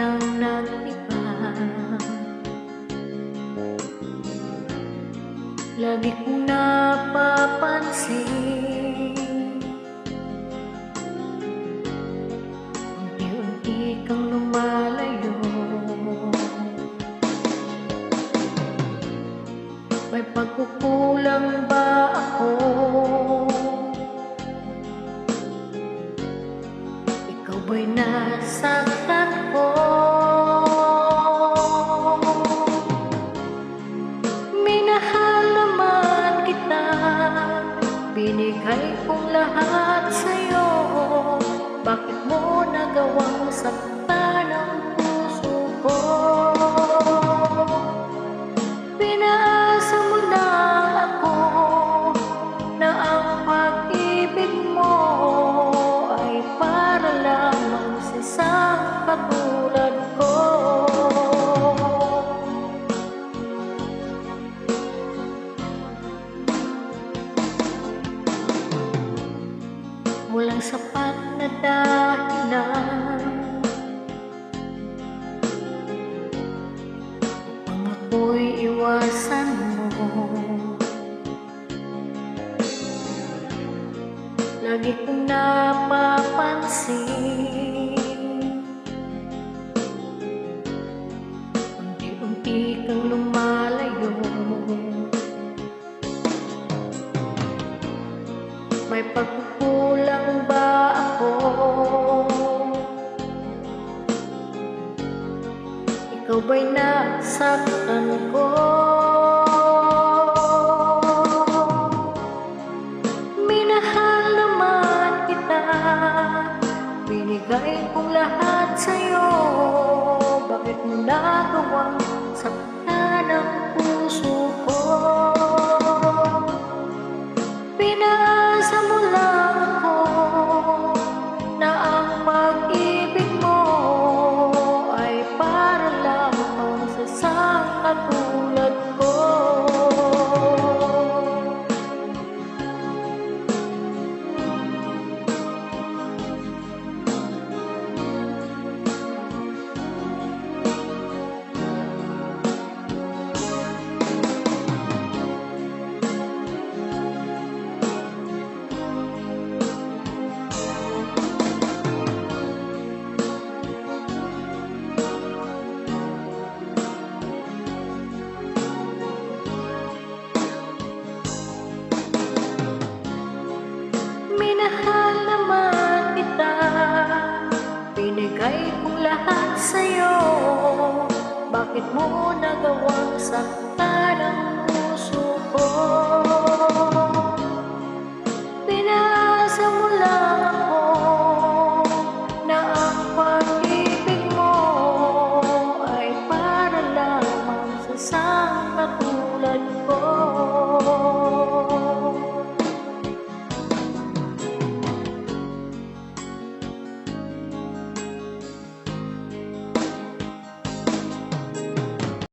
nang nag-iba. Lagi kong napapansin, unti-unti kang lumalayo. May pagkukulang ba ako? Ikaw ba'y nasaktan ko? Minahal naman kita, binigay kong lahat sa'yo. Bakit mo nagawang saktan ang puso ko? Pinaasa mo na ako na ang pag-ibig mo ay para lamang sa isang katulad ko. Walang sapat na dahilan upang ako'y iwasan mo. Lagi kong napapansin, unti-unti kang lumalayo. May pagkukulang ba ako? Ikaw ba'y nasaktan ko? Minahal naman kita, binigay kong lahat sa'yo. Bakit mo nagawang saktan ang puso ko? Pinaasa mo lang ako na ang pag-ibig mo ay para lamang sa isang katulad ko. Minahal naman kita, binigay kong lahat sa'yo. Bakit mo nagawang saktan ang